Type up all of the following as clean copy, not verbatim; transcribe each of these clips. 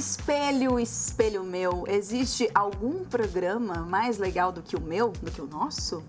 Espelho, espelho meu, existe algum programa mais legal do que o meu, do que o nosso?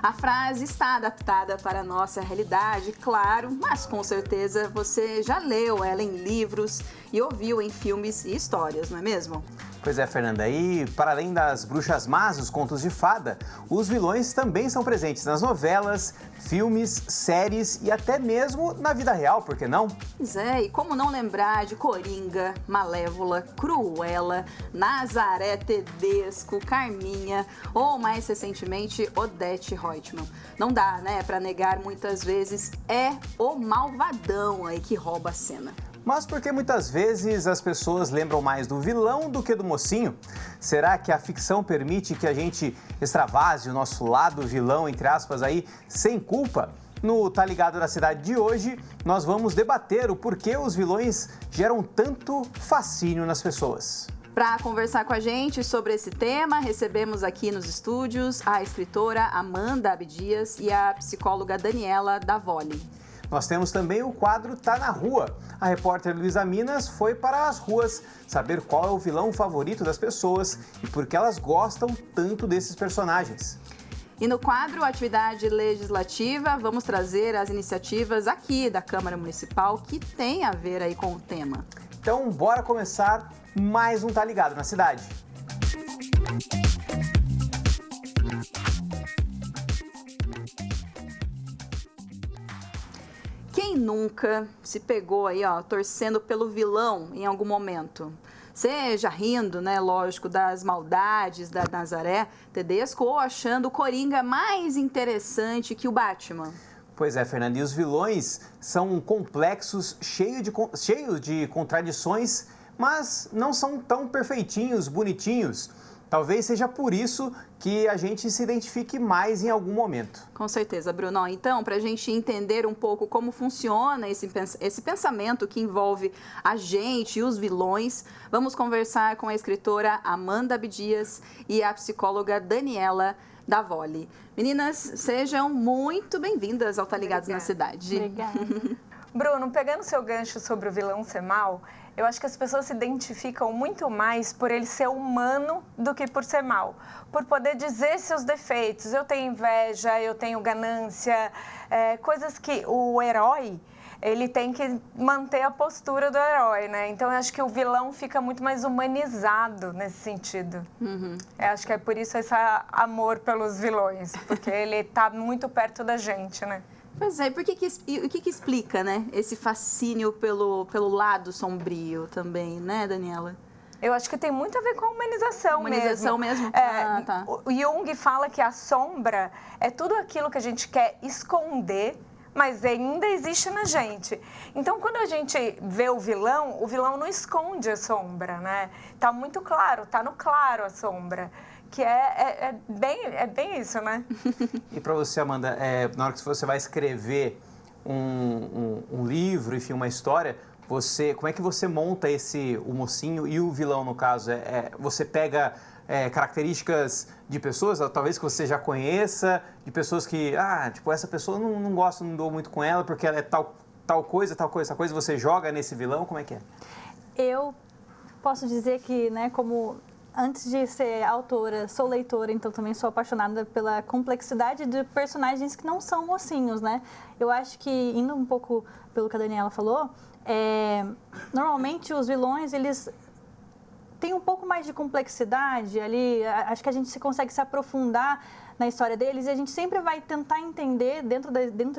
A frase está adaptada para a nossa realidade, claro, mas com certeza você já leu ela em livros e ouviu em filmes e histórias, não é mesmo? Pois é, Fernanda, e para além das bruxas más, os contos de fada, os vilões também são presentes nas novelas, filmes, séries e até mesmo na vida real, por que não? Pois é, e como não lembrar de Coringa, Malévola, Cruella, Nazaré Tedesco, Carminha ou mais recentemente Odete Roitman. Não dá, né, para negar muitas vezes é o malvadão aí que rouba a cena. Mas por que muitas vezes as pessoas lembram mais do vilão do que do mocinho? Será que a ficção permite que a gente extravase o nosso lado vilão, entre aspas, aí, sem culpa? No Tá Ligado na Cidade de hoje, nós vamos debater o porquê os vilões geram tanto fascínio nas pessoas. Para conversar com a gente sobre esse tema, recebemos aqui nos estúdios a escritora Amanda Abdias e a psicóloga Daniela Davoli. Nós temos também o quadro Tá na Rua. A repórter Luísa Minas foi para as ruas saber qual é o vilão favorito das pessoas e por que elas gostam tanto desses personagens. E no quadro Atividade Legislativa, vamos trazer as iniciativas aqui da Câmara Municipal que tem a ver aí com o tema. Então, bora começar mais um Tá Ligado na Cidade. Quem nunca se pegou aí, ó, torcendo pelo vilão em algum momento? Seja rindo, né, lógico, das maldades da Nazaré Tedesco ou achando o Coringa mais interessante que o Batman. Pois é, Fernanda, e os vilões são complexos, cheios de contradições, mas não são tão perfeitinhos, bonitinhos. Talvez seja por isso que a gente se identifique mais em algum momento. Com certeza, Bruno. Então, para a gente entender um pouco como funciona esse pensamento que envolve a gente e os vilões, vamos conversar com a escritora Amanda Abdias e a psicóloga Daniela Davoli. Meninas, sejam muito bem-vindas ao Tá Ligados na Cidade. Obrigada. Bruno, pegando seu gancho sobre o vilão ser mal, eu acho que as pessoas se identificam muito mais por ele ser humano do que por ser mal. Por poder dizer seus defeitos. Eu tenho inveja, eu tenho ganância, coisas que o herói, ele tem que manter a postura do herói, né? Então, eu acho que o vilão fica muito mais humanizado nesse sentido. Uhum. Eu acho que é por isso esse amor pelos vilões, porque ele está muito perto da gente, né? Pois é, o que explica, né, esse fascínio pelo lado sombrio também, né, Daniela? Eu acho que tem muito a ver com a humanização mesmo. Humanização mesmo? Tá. O Jung fala que a sombra é tudo aquilo que a gente quer esconder, mas ainda existe na gente. Então, quando a gente vê o vilão não esconde a sombra, né? Tá muito claro, tá no claro a sombra. Que é bem isso, né? E para você, Amanda, na hora que você vai escrever um livro, enfim, uma história, como é que você monta o mocinho e o vilão, no caso? Você pega características de pessoas, talvez que você já conheça, de pessoas que, tipo, essa pessoa não gosto, não dou muito com ela, porque ela é tal coisa, você joga nesse vilão, como é que é? Eu posso dizer que, né, como... Antes de ser autora, sou leitora, então também sou apaixonada pela complexidade de personagens que não são mocinhos, né? Eu acho que, indo um pouco pelo que a Daniela falou, normalmente os vilões, eles têm um pouco mais de complexidade ali, acho que a gente consegue se aprofundar na história deles e a gente sempre vai tentar entender dentro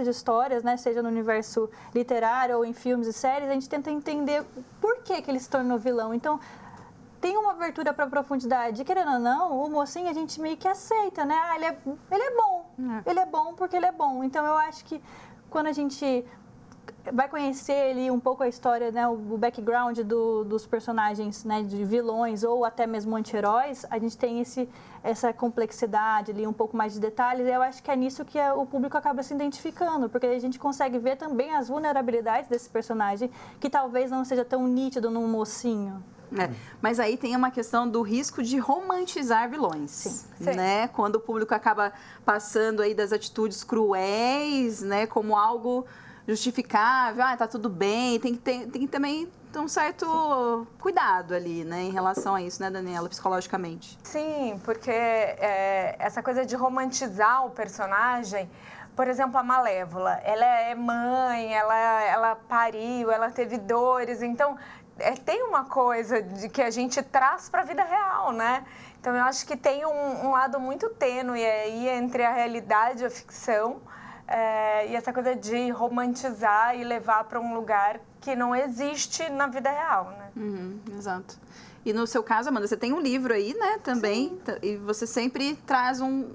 de histórias, né, seja no universo literário ou em filmes e séries, a gente tenta entender por que ele se tornou vilão. Então, tem uma abertura para profundidade. Querendo ou não, o mocinho a gente meio que aceita, né? Ele é bom. Ele é bom porque ele é bom. Então, eu acho que quando a gente vai conhecer ali um pouco a história, né, o background dos personagens, né, de vilões ou até mesmo anti-heróis, a gente tem essa complexidade ali, um pouco mais de detalhes, e eu acho que é nisso que o público acaba se identificando, porque a gente consegue ver também as vulnerabilidades desse personagem, que talvez não seja tão nítido num mocinho. Mas aí tem uma questão do risco de romantizar vilões, Sim. né? Quando o público acaba passando aí das atitudes cruéis, né, como algo justificável, tá tudo bem, tem que também ter um certo cuidado ali, né, em relação a isso, né, Daniela, psicologicamente. Sim, porque essa coisa de romantizar o personagem, por exemplo, a Malévola, ela é mãe, ela pariu, ela teve dores, então tem uma coisa de que a gente traz para a vida real, né? Então eu acho que tem um lado muito tênue aí entre a realidade e a ficção, e essa coisa de romantizar e levar para um lugar que não existe na vida real, né? Exato. E no seu caso, Amanda, você tem um livro aí, né, também, e você sempre traz um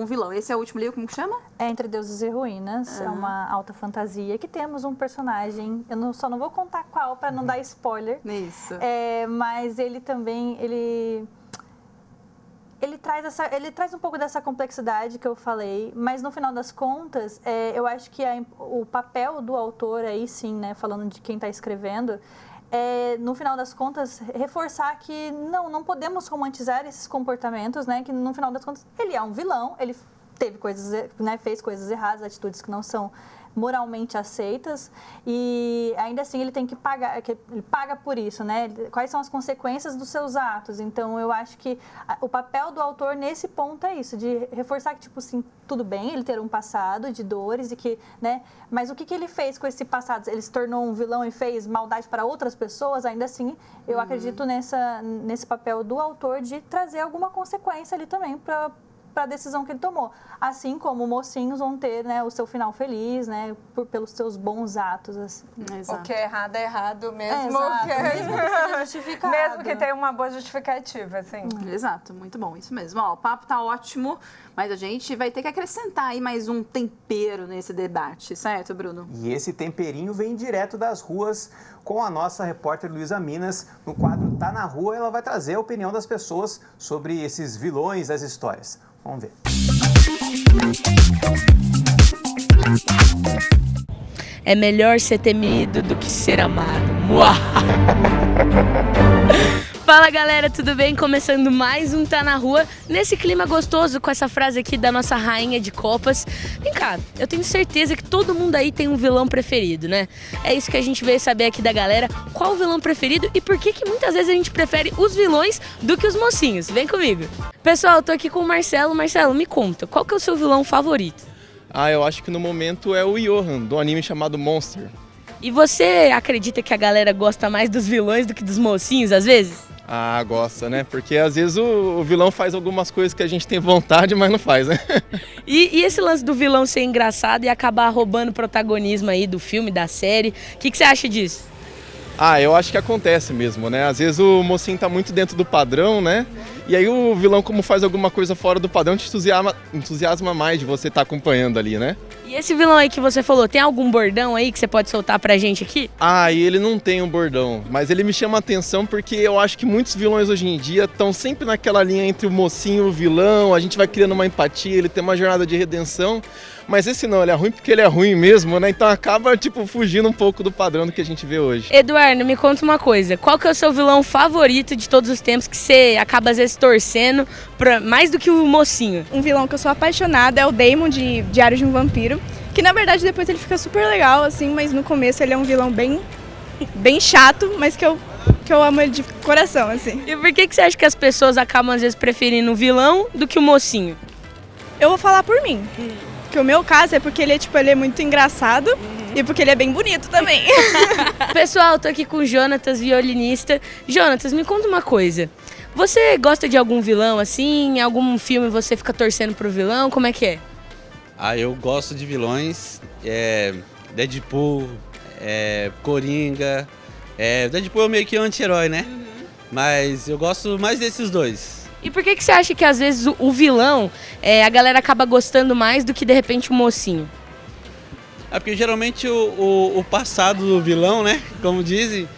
vilão. Esse é o último livro, como que chama? É Entre Deuses e Ruínas, é uma alta fantasia que temos um personagem, só não vou contar qual para não dar spoiler. Isso. Mas ele também, ele traz um pouco dessa complexidade que eu falei, mas no final das contas, eu acho que o papel do autor aí sim, né, falando de quem está escrevendo, no final das contas, reforçar que não podemos romantizar esses comportamentos, né, que no final das contas ele é um vilão, ele teve coisas, né, fez coisas erradas, atitudes que não são moralmente aceitas, e ainda assim ele tem que pagar, ele paga por isso, né? Quais são as consequências dos seus atos? Então eu acho que o papel do autor nesse ponto é isso, de reforçar que, tipo assim, tudo bem ele ter um passado de dores e que, né? Mas o que ele fez com esse passado? Ele se tornou um vilão e fez maldade para outras pessoas? Ainda assim, eu acredito nesse papel do autor de trazer alguma consequência ali também para a decisão que ele tomou. Assim como mocinhos vão ter, né, o seu final feliz, né, pelos seus bons atos. Assim. O que é errado mesmo. Exato, mesmo que seja justificado. Mesmo que tenha uma boa justificativa, assim. Exato, muito bom, isso mesmo. Ó, o papo tá ótimo, mas a gente vai ter que acrescentar aí mais um tempero nesse debate, certo, Bruno? E esse temperinho vem direto das ruas com a nossa repórter Luísa Minas. No quadro Tá na Rua, ela vai trazer a opinião das pessoas sobre esses vilões das histórias. Vamos ver. É melhor ser temido do que ser amado. Fala galera, tudo bem? Começando mais um Tá na Rua, nesse clima gostoso com essa frase aqui da nossa rainha de copas. Vem cá, eu tenho certeza que todo mundo aí tem um vilão preferido, né? É isso que a gente veio saber aqui da galera, qual o vilão preferido e por que muitas vezes a gente prefere os vilões do que os mocinhos. Vem comigo. Pessoal, eu tô aqui com o Marcelo. Marcelo, me conta, qual que é o seu vilão favorito? Eu acho que no momento é o Johan, do anime chamado Monster. E você acredita que a galera gosta mais dos vilões do que dos mocinhos, às vezes? Gosta, né? Porque às vezes o vilão faz algumas coisas que a gente tem vontade, mas não faz, né? E esse lance do vilão ser engraçado e acabar roubando protagonismo aí do filme, da série, o que você acha disso? Eu acho que acontece mesmo, né? Às vezes o mocinho tá muito dentro do padrão, né? E aí o vilão, como faz alguma coisa fora do padrão, te entusiasma mais de você estar acompanhando ali, né? E esse vilão aí que você falou, tem algum bordão aí que você pode soltar pra gente aqui? E ele não tem um bordão, mas ele me chama a atenção porque eu acho que muitos vilões hoje em dia estão sempre naquela linha entre o mocinho e o vilão, a gente vai criando uma empatia, ele tem uma jornada de redenção, mas esse não, ele é ruim porque ele é ruim mesmo, né? Então acaba, fugindo um pouco do padrão do que a gente vê hoje. Eduardo, me conta uma coisa, qual que é o seu vilão favorito de todos os tempos que você acaba às vezes torcendo mais do que o mocinho? Um vilão que eu sou apaixonada é o Damon de Diário de um Vampiro, que na verdade depois ele fica super legal, assim, mas no começo ele é um vilão bem chato, mas que eu amo ele de coração, assim. E por que você acha que as pessoas acabam às vezes preferindo o vilão do que o mocinho? Eu vou falar por mim. Que o meu caso é porque ele é muito engraçado e porque ele é bem bonito também. Pessoal, eu tô aqui com o Jonatas, violinista. Jonatas, me conta uma coisa. Você gosta de algum vilão assim? Em algum filme você fica torcendo pro vilão? Como é que é? Eu gosto de vilões. Deadpool, Coringa. Deadpool é meio que um anti-herói, né? Mas eu gosto mais desses dois. E por que você acha que às vezes o vilão, a galera acaba gostando mais do que de repente o mocinho? Porque geralmente o passado do vilão, né, como dizem,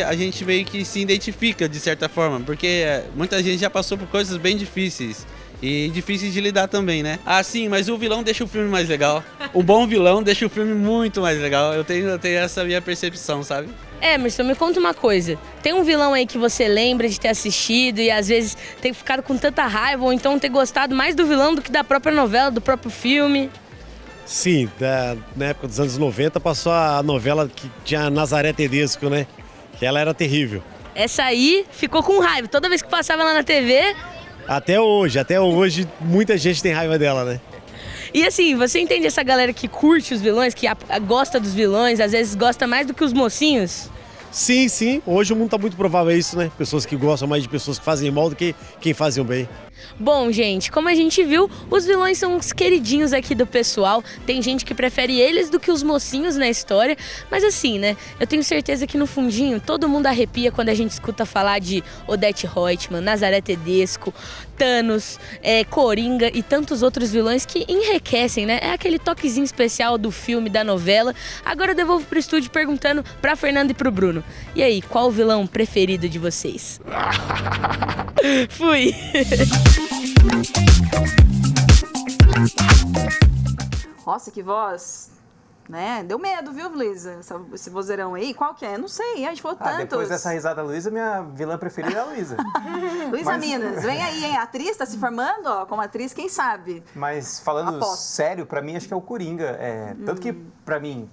a gente meio que se identifica de certa forma, porque muita gente já passou por coisas bem difíceis e difíceis de lidar também, né? Sim, mas o vilão deixa o filme mais legal. O bom vilão deixa o filme muito mais legal. Eu tenho essa minha percepção, sabe? Emerson, me conta uma coisa. Tem um vilão aí que você lembra de ter assistido e às vezes ter ficado com tanta raiva ou então ter gostado mais do vilão do que da própria novela, do próprio filme? Sim, na época dos anos 90 passou a novela que tinha Nazaré Tedesco, né? Que ela era terrível. Essa aí ficou com raiva. Toda vez que passava lá na TV... Até hoje, muita gente tem raiva dela, né? E assim, você entende essa galera que curte os vilões, que gosta dos vilões, às vezes gosta mais do que os mocinhos? Sim, sim. Hoje o mundo tá muito provável a isso, né? Pessoas que gostam mais de pessoas que fazem mal do que quem fazem o bem. Bom, gente, como a gente viu, os vilões são os queridinhos aqui do pessoal. Tem gente que prefere eles do que os mocinhos na história. Mas assim, né? Eu tenho certeza que no fundinho todo mundo arrepia quando a gente escuta falar de Odete Roitman, Nazaré Tedesco, Thanos, Coringa e tantos outros vilões que enriquecem, né? É aquele toquezinho especial do filme, da novela. Agora eu devolvo pro estúdio perguntando pra Fernanda e pro Bruno. E aí, qual o vilão preferido de vocês? Fui! Nossa, que voz, né? Deu medo, viu, Luísa? Esse vozeirão aí. Qual que é? Não sei, a gente falou tantos. Depois dessa risada da Luísa, minha vilã preferida é a Luísa. Luísa Minas, vem aí, hein? A atriz tá se formando, ó, como atriz, quem sabe? Mas falando sério, pra mim, acho que é o Coringa. Tanto que, pra mim,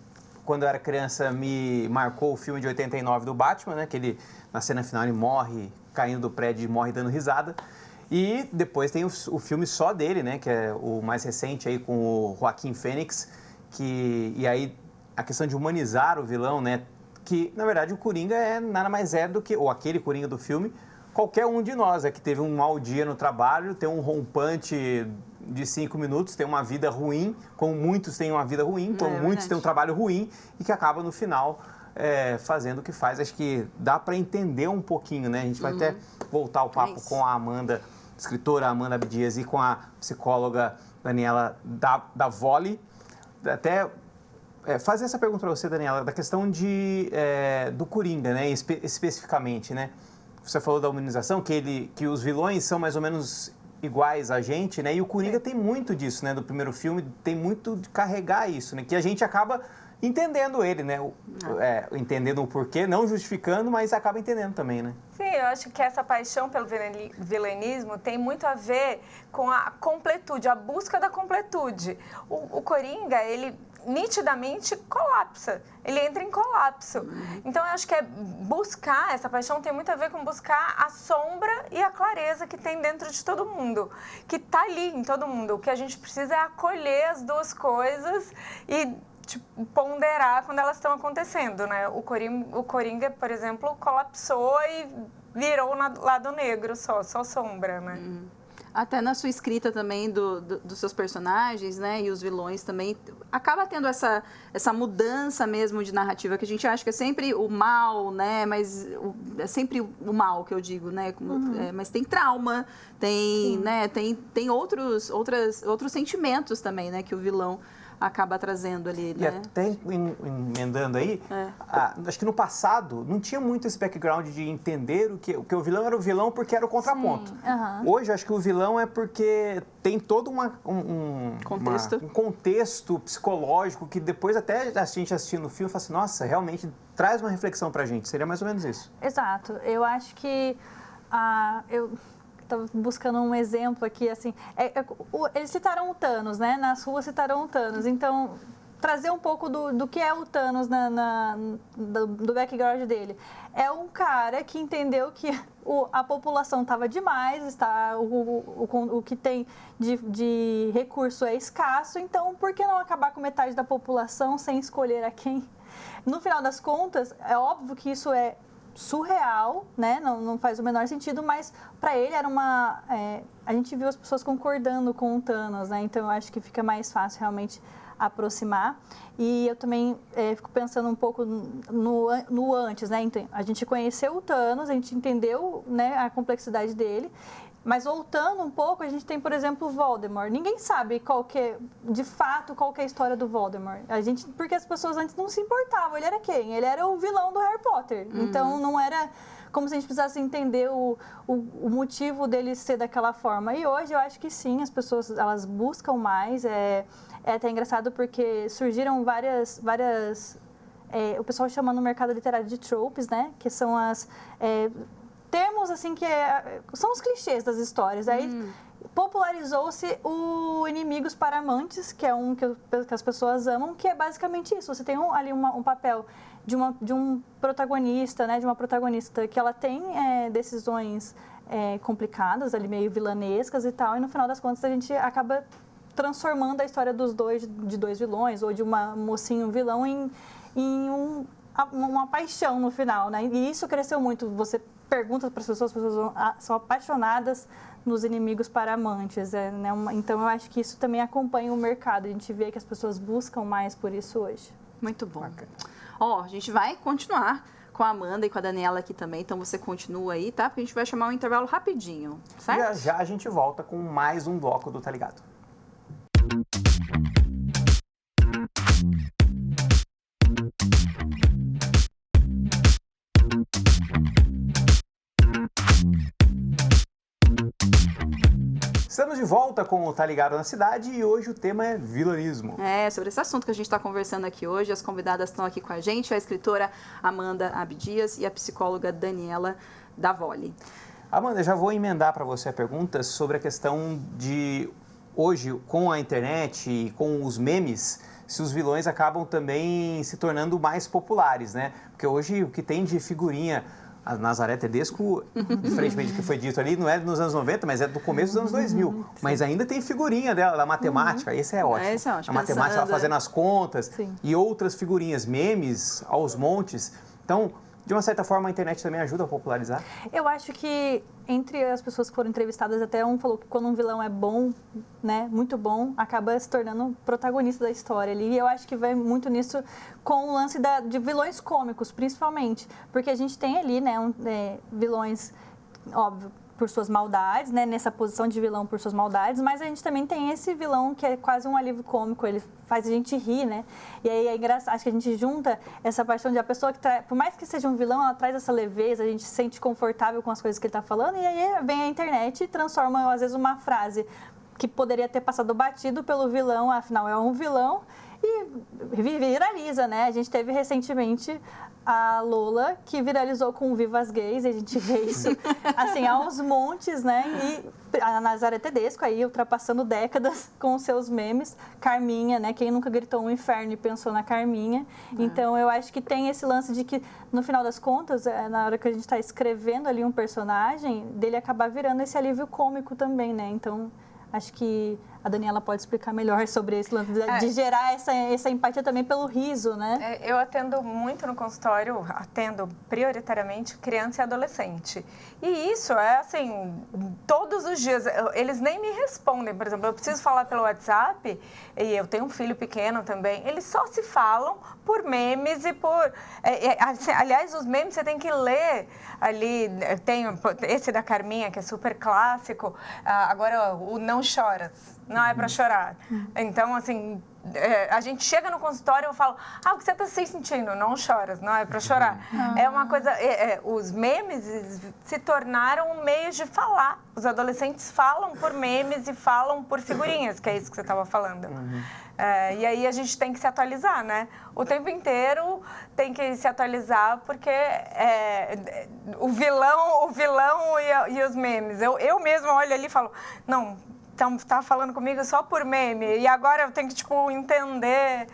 quando eu era criança, me marcou o filme de 89 do Batman, né? Que ele, na cena final, ele morre caindo do prédio e morre dando risada. E depois tem o filme só dele, né? Que é o mais recente aí com o Joaquin Phoenix. E aí a questão de humanizar o vilão, né? Que, na verdade, o Coringa nada mais do que, ou aquele Coringa do filme, qualquer um de nós, que teve um mau dia no trabalho, tem um rompante de 5 minutos, tem uma vida ruim, como muitos têm uma vida ruim, como muitos têm um trabalho ruim e que acaba no final fazendo o que faz. Acho que dá para entender um pouquinho, né? A gente vai até voltar o papo com a escritora Amanda Abdias e com a psicóloga Daniela Davoli. Até fazer essa pergunta para você, Daniela, da questão do Coringa, né? Especificamente, né? Você falou da humanização, que os vilões são mais ou menos iguais a gente, né? E o Coringa tem muito disso, né? Do primeiro filme, tem muito de carregar isso, né? Que a gente acaba entendendo ele, né? Entendendo o porquê, não justificando, mas acaba entendendo também, né? Sim, eu acho que essa paixão pelo vilanismo tem muito a ver com a completude, a busca da completude. O Coringa, ele nitidamente colapsa, ele entra em colapso. Então, eu acho que buscar, essa paixão tem muito a ver com buscar a sombra e a clareza que tem dentro de todo mundo, que está ali em todo mundo. O que a gente precisa é acolher as duas coisas e ponderar quando elas estão acontecendo, né? O Coringa, por exemplo, colapsou e virou lado negro só sombra, né? Até na sua escrita também dos seus personagens, né, e os vilões também, acaba tendo essa mudança mesmo de narrativa, que a gente acha que é sempre o mal, né, mas é sempre o mal que eu digo, né, mas tem trauma, tem, né, tem outros sentimentos também, né, que o vilão acaba trazendo ali, né? E até emendando aí, acho que no passado não tinha muito esse background de entender que o vilão era o vilão porque era o contraponto. Hoje, acho que o vilão é porque tem todo um contexto psicológico que depois até a gente assistindo o filme fala assim, nossa, realmente traz uma reflexão pra gente. Seria mais ou menos isso. Exato. Eu acho que estava buscando um exemplo aqui, assim, eles citaram o Thanos, né? Nas ruas citaram o Thanos, então trazer um pouco do que é o Thanos do background dele. É um cara que entendeu que a população estava demais, o que tem de recurso é escasso, então por que não acabar com metade da população sem escolher a quem? No final das contas, é óbvio que isso é surreal, né? Não faz o menor sentido, mas para ele era a gente viu as pessoas concordando com o Thanos, né? Então eu acho que fica mais fácil realmente aproximar. E eu também fico pensando um pouco no antes, né? Então, a gente conheceu o Thanos, a gente entendeu, né, a complexidade dele. Mas voltando um pouco, a gente tem, por exemplo, o Voldemort. Ninguém sabe de fato, qual que é a história do Voldemort. Porque as pessoas antes não se importavam. Ele era quem? Ele era o vilão do Harry Potter. Então, não era como se a gente precisasse entender o motivo dele ser daquela forma. E hoje, eu acho que sim, as pessoas elas buscam mais. É até engraçado porque surgiram várias o pessoal chama no mercado literário de tropes, né? Que são termos, assim, são os clichês das histórias. Aí, popularizou-se o Inimigos para Amantes, que é um que as pessoas amam, que é basicamente isso. Você tem ali um papel de um protagonista, né, de uma protagonista que ela tem decisões complicadas, ali meio vilanescas e tal, e no final das contas a gente acaba transformando a história de dois vilões ou de uma mocinho vilão em uma paixão no final, né? E isso cresceu muito. Você pergunta para as pessoas são apaixonadas nos Inimigos para Amantes, né? Então eu acho que isso também acompanha o mercado. A gente vê que as pessoas buscam mais por isso hoje. Muito bom. A gente vai continuar com a Amanda e com a Daniela aqui também, então você continua aí, tá? Porque a gente vai chamar um intervalo rapidinho, certo? Já já a gente volta com mais um bloco do Tá Ligado. Estamos de volta com o Tá Ligado na Cidade e hoje o tema é vilanismo. Sobre esse assunto que a gente está conversando aqui hoje, as convidadas estão aqui com a gente, a escritora Amanda Abdias e a psicóloga Daniela Davoli. Amanda, já vou emendar para você a pergunta sobre a questão de hoje, com a internet e com os memes, se os vilões acabam também se tornando mais populares, né? Porque hoje o que tem de figurinha... A Nazaré Tedesco, diferentemente do que foi dito ali, não é nos anos 90, mas é do começo dos anos 2000. Mas ainda tem figurinha dela, da matemática, esse é ótimo. Esse é ótimo. A matemática, ela fazendo as contas. Sim. E outras figurinhas, memes aos montes. Então, de uma certa forma, a internet também ajuda a popularizar? Eu acho que entre as pessoas que foram entrevistadas, até um falou que quando um vilão é bom, né, muito bom, acaba se tornando protagonista da história ali. E eu acho que vai muito nisso com o lance de vilões cômicos, principalmente. Porque a gente tem ali, né, vilões, óbvio, por suas maldades, né, nessa posição de vilão por suas maldades, mas a gente também tem esse vilão que é quase um alívio cômico, ele faz a gente rir, né? E aí é engraçado, acho que a gente junta essa paixão de a pessoa que por mais que seja um vilão, ela traz essa leveza, a gente se sente confortável com as coisas que ele está falando, e aí vem a internet e transforma, às vezes, uma frase que poderia ter passado batido pelo vilão, afinal é um vilão, e viraliza, né? A gente teve recentemente a Lola, que viralizou com Viva as Gays, e a gente vê isso, assim, aos montes, né? E a Nazaré Tedesco aí, ultrapassando décadas com os seus memes. Carminha, né? Quem nunca gritou um inferno e pensou na Carminha. Então, eu acho que tem esse lance de que, no final das contas, na hora que a gente está escrevendo ali um personagem, dele acabar virando esse alívio cômico também, né? Então, acho que a Daniela pode explicar melhor sobre esse lance de gerar essa empatia também pelo riso, né? Eu atendo muito no consultório, atendo prioritariamente criança e adolescente. E isso é assim, todos os dias, eles nem me respondem. Por exemplo, eu preciso falar pelo WhatsApp, e eu tenho um filho pequeno também, eles só se falam por memes e por... aliás, os memes você tem que ler ali, tem esse da Carminha, que é super clássico, agora o Não Choras. Não é para chorar. Então, assim, a gente chega no consultório e eu falo, o que você está se sentindo? Não choras, não é para chorar. É uma coisa, os memes se tornaram meios de falar. Os adolescentes falam por memes e falam por figurinhas, que é isso que você estava falando. E aí a gente tem que se atualizar, né? O tempo inteiro tem que se atualizar, porque o vilão e os memes. Eu mesma olho ali e falo, não... Então, tá falando comigo só por meme. E agora eu tenho que, entender.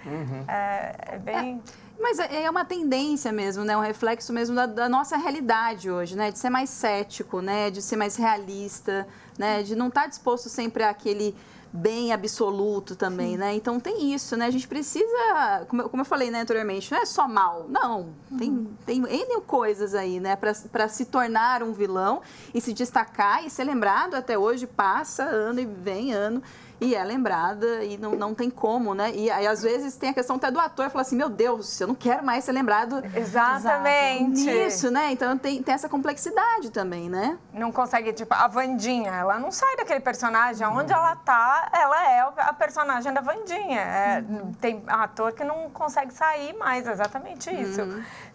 É bem... Mas é uma tendência mesmo, né? Um reflexo mesmo da nossa realidade hoje, né? De ser mais cético, né? De ser mais realista, né? De não estar disposto sempre àquele bem absoluto também, né? Então tem isso, né? A gente precisa, como eu falei, né, anteriormente, não é só mal, não. Tem N coisas aí, né? Para se tornar um vilão e se destacar e ser lembrado até hoje, passa ano e vem ano. E é lembrada e não tem como, né? E aí, às vezes, tem a questão até do ator falar assim, meu Deus, eu não quero mais ser lembrado Exatamente. Nisso, né? Então, tem essa complexidade também, né? Não consegue, a Wandinha, ela não sai daquele personagem. Onde ela tá, ela é a personagem da Wandinha. Tem ator que não consegue sair mais, exatamente isso.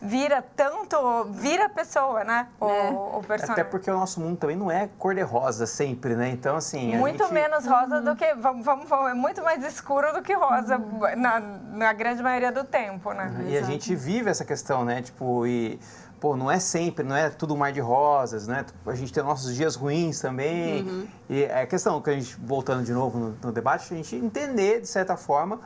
Vira pessoa, né? O personagem. Até porque o nosso mundo também não é cor-de-rosa sempre, né? Então, assim... Muito menos rosa do que... é muito mais escuro do que rosa na grande maioria do tempo, né? E a gente vive essa questão, né? pô, não é sempre, não é tudo um mar de rosas, né? A gente tem nossos dias ruins também. E é questão que a gente, voltando de novo no debate, a gente entender, de certa forma,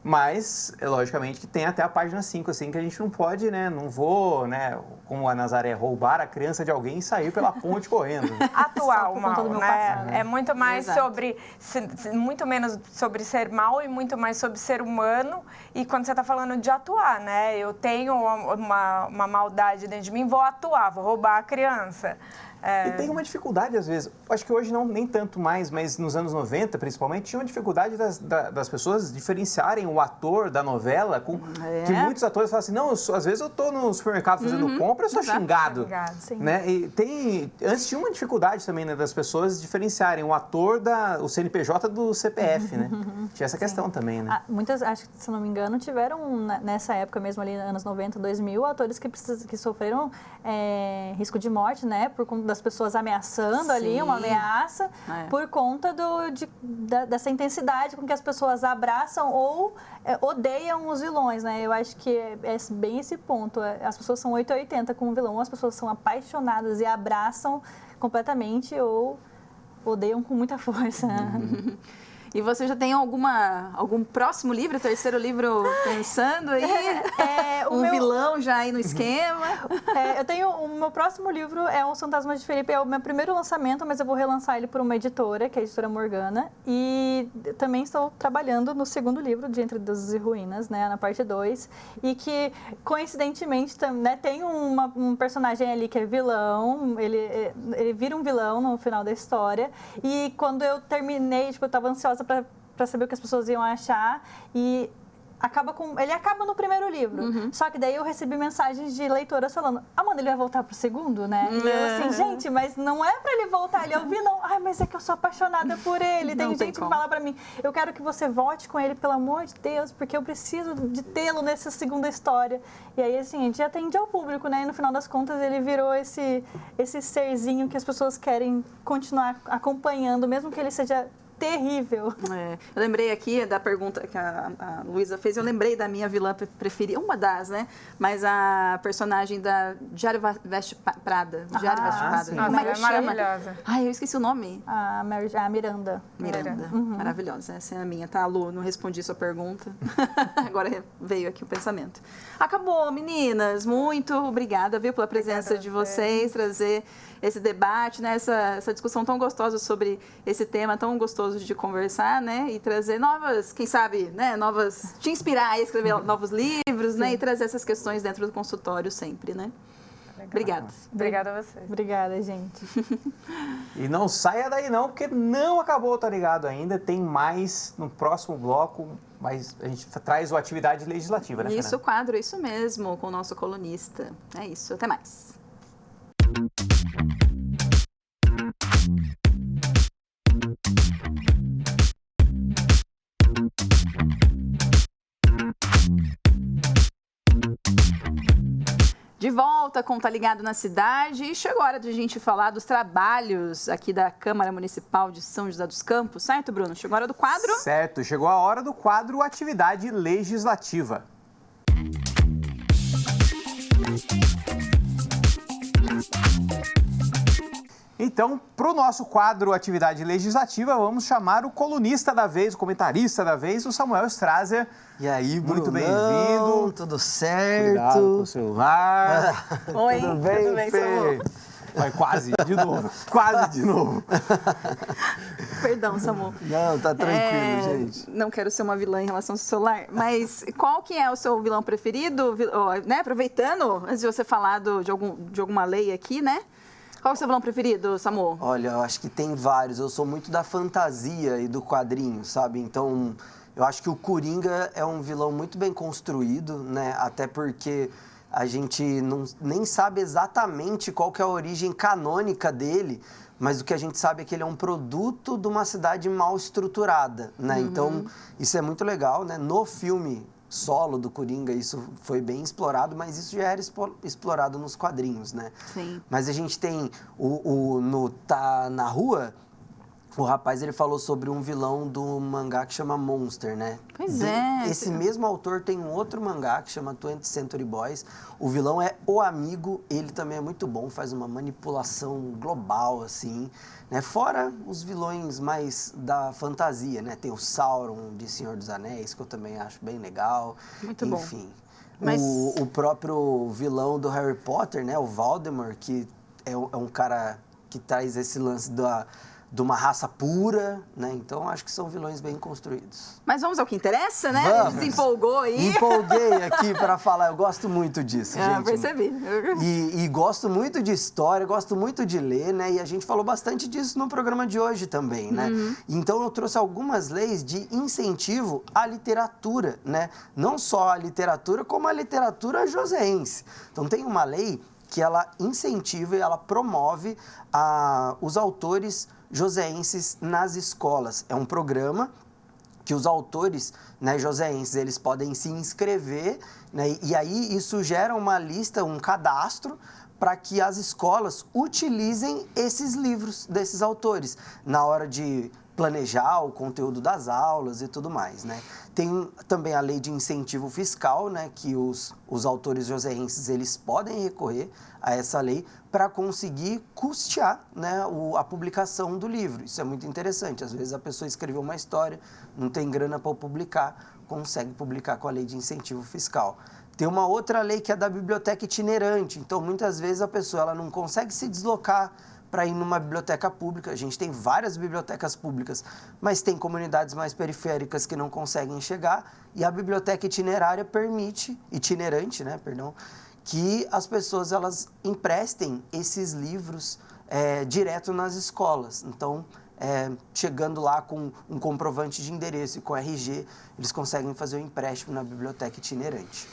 mas, logicamente, que tem até a página 5, assim, que a gente não pode, né? Não vou, né? Como a Nazaré, roubar a criança de alguém e sair pela ponte correndo. Atuar o mal, né? É muito mais muito menos sobre ser mal e muito mais sobre ser humano. E quando você está falando de atuar, né? Eu tenho uma maldade dentro de mim, vou atuar, vou roubar a criança. E tem uma dificuldade, às vezes, acho que hoje não nem tanto mais, mas nos anos 90, principalmente, tinha uma dificuldade das pessoas diferenciarem o ator da novela, que muitos atores falam assim, não, às vezes eu estou no supermercado fazendo compra, eu sou xingado. Né? E antes tinha uma dificuldade também, né, das pessoas diferenciarem o ator o CNPJ do CPF, né? Tinha essa questão também, né? Muitas, acho que, se não me engano, tiveram, nessa época mesmo, ali, anos 90, 2000, atores que sofreram risco de morte, né, por conta das pessoas ameaçando ali, uma ameaça, por conta dessa intensidade com que as pessoas abraçam ou odeiam os vilões, né? Eu acho que é bem esse ponto. As pessoas são 880 com o vilão, as pessoas são apaixonadas e abraçam completamente ou odeiam com muita força. E você já tem algum próximo livro, terceiro livro pensando aí? Vilão já aí no esquema? Eu tenho, o meu próximo livro é Os Fantasmas de Felipe, é o meu primeiro lançamento, mas eu vou relançar ele por uma editora, que é a Editora Morgana. E também estou trabalhando no segundo livro, de Entre Deuses e Ruínas, né, na parte 2. E que, coincidentemente, né, tem um personagem ali que é vilão, ele vira um vilão no final da história. E quando eu terminei, eu estava ansiosa para saber o que as pessoas iam achar e ele acaba no primeiro livro. Só que daí eu recebi mensagens de leitoras falando, Amanda, ele vai voltar pro segundo, né? E eu assim, gente, mas não é para ele voltar, ele é o vilão. Ai, mas é que eu sou apaixonada por ele. Tem gente que fala para mim, eu quero que você volte com ele, pelo amor de Deus, porque eu preciso de tê-lo nessa segunda história. E aí, assim, a gente atende ao público, né? E no final das contas, ele virou esse serzinho que as pessoas querem continuar acompanhando, mesmo que ele seja terrível. Eu lembrei aqui da pergunta que a Luísa fez, eu lembrei da minha vilã preferida, uma das, né? Mas a personagem da Diário Veste Prada. Diário Veste Prada. Como é que chama? Maravilhosa. Ai, eu esqueci o nome. A Miranda. Maravilhosa. Essa é a minha, tá, Lu? Não respondi sua pergunta. Agora veio aqui o pensamento. Acabou, meninas. Muito obrigada, viu, pela presença de vocês, trazer esse debate, né? Essa discussão tão gostosa sobre esse tema tão gostoso de conversar, né? E trazer novas, quem sabe, né? Te inspirar a escrever novos livros, né? E trazer essas questões dentro do consultório sempre, né? Obrigada. Obrigada a você. Obrigada, gente. E não saia daí não, porque não acabou, tá ligado? Ainda tem mais no próximo bloco, mas a gente traz o Atividade Legislativa, né, Isso, o quadro, isso mesmo, com o nosso colunista. É isso, até mais. De volta com Tá Ligado na Cidade e chegou a hora de a gente falar dos trabalhos aqui da Câmara Municipal de São José dos Campos, certo, Bruno? Chegou a hora do quadro? Certo, chegou a hora do quadro Atividade Legislativa. Então, para o nosso quadro Atividade Legislativa, vamos chamar o colunista da vez, o comentarista da vez, o Samuel Strazer. E aí, muito bem-vindo. Tudo certo? Cuidado com o celular. Oi, tudo bem, Fê? Vai, quase de novo. Perdão, Samu. Não, tá tranquilo, gente. Não quero ser uma vilã em relação ao seu celular, mas qual que é o seu vilão preferido, né? Aproveitando, antes de você falar de alguma lei aqui, né? Qual é o seu vilão preferido, Samu? Olha, eu acho que tem vários. Eu sou muito da fantasia e do quadrinho, sabe? Então, eu acho que o Coringa é um vilão muito bem construído, né? Até porque a gente nem sabe exatamente qual que é a origem canônica dele, mas o que a gente sabe é que ele é um produto de uma cidade mal estruturada, né? Então, isso é muito legal, né? No filme solo do Coringa, isso foi bem explorado, mas isso já era explorado nos quadrinhos, né? Sim. Mas a gente tem no Tá na Rua, o rapaz, ele falou sobre um vilão do mangá que chama Monster, né? Pois é. Esse mesmo autor tem um outro mangá que chama 20th Century Boys. O vilão é o Amigo, ele também é muito bom, faz uma manipulação global, assim, né? Fora os vilões mais da fantasia, né? Tem o Sauron de Senhor dos Anéis, que eu também acho bem legal. Muito bom. Enfim, Mas... o próprio vilão do Harry Potter, né? O Voldemort, que é um cara que traz esse lance de uma raça pura, né? Então, acho que são vilões bem construídos. Mas vamos ao que interessa, né? Vamos. Ele se empolgou aí. Empolguei aqui para falar, eu gosto muito disso, gente. Percebi. E gosto muito de história, gosto muito de ler, né? E a gente falou bastante disso no programa de hoje também, né? Então, eu trouxe algumas leis de incentivo à literatura, né? Não só a literatura, como a literatura joseense. Então, tem uma lei que ela incentiva e ela promove os autores joseenses nas escolas. É um programa que os autores, né, joseenses, eles podem se inscrever, né, e aí isso gera uma lista, um cadastro, para que as escolas utilizem esses livros desses autores na hora de planejar o conteúdo das aulas e tudo mais, né? Tem também a lei de incentivo fiscal, né, que os autores joseenses, eles podem recorrer a essa lei para conseguir custear, né, a publicação do livro. Isso é muito interessante. Às vezes a pessoa escreveu uma história, não tem grana para publicar, consegue publicar com a lei de incentivo fiscal. Tem uma outra lei que é da biblioteca itinerante. Então, muitas vezes a pessoa ela não consegue se deslocar para ir numa biblioteca pública. A gente tem várias bibliotecas públicas, mas tem comunidades mais periféricas que não conseguem chegar, e a biblioteca itinerante, né, que as pessoas elas emprestem esses livros direto nas escolas. Então, chegando lá com um comprovante de endereço e com RG, eles conseguem fazer o empréstimo na biblioteca itinerante.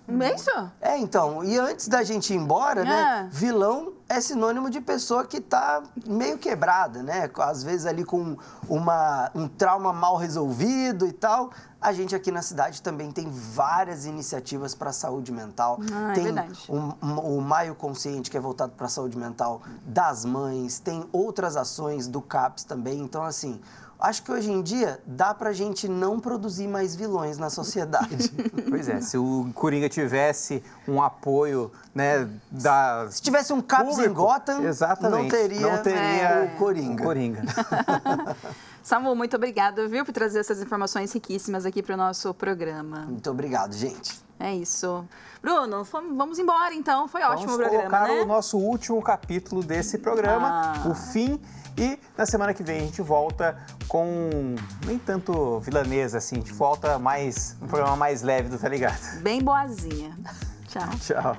É isso? Então, e antes da gente ir embora, né, vilão é sinônimo de pessoa que tá meio quebrada, né, às vezes ali com um trauma mal resolvido e tal. A gente aqui na cidade também tem várias iniciativas para a saúde mental. Tem o Maio Consciente, que é voltado para a saúde mental das mães, tem outras ações do CAPS também. Então, assim, acho que hoje em dia dá pra gente não produzir mais vilões na sociedade. Pois é, se o Coringa tivesse um apoio, né, Se tivesse um CAPS em Gotham, exatamente, não teria o Coringa. Samu, muito obrigada, viu, por trazer essas informações riquíssimas aqui para o nosso programa. Muito obrigado, gente. É isso. Bruno, vamos embora então. Foi ótimo o programa, Vamos colocar né? o nosso último capítulo desse programa, o fim. E na semana que vem a gente volta com nem tanto vilanesa assim, a gente volta um programa mais leve do Tá Ligado. Bem boazinha. Tchau. Tchau.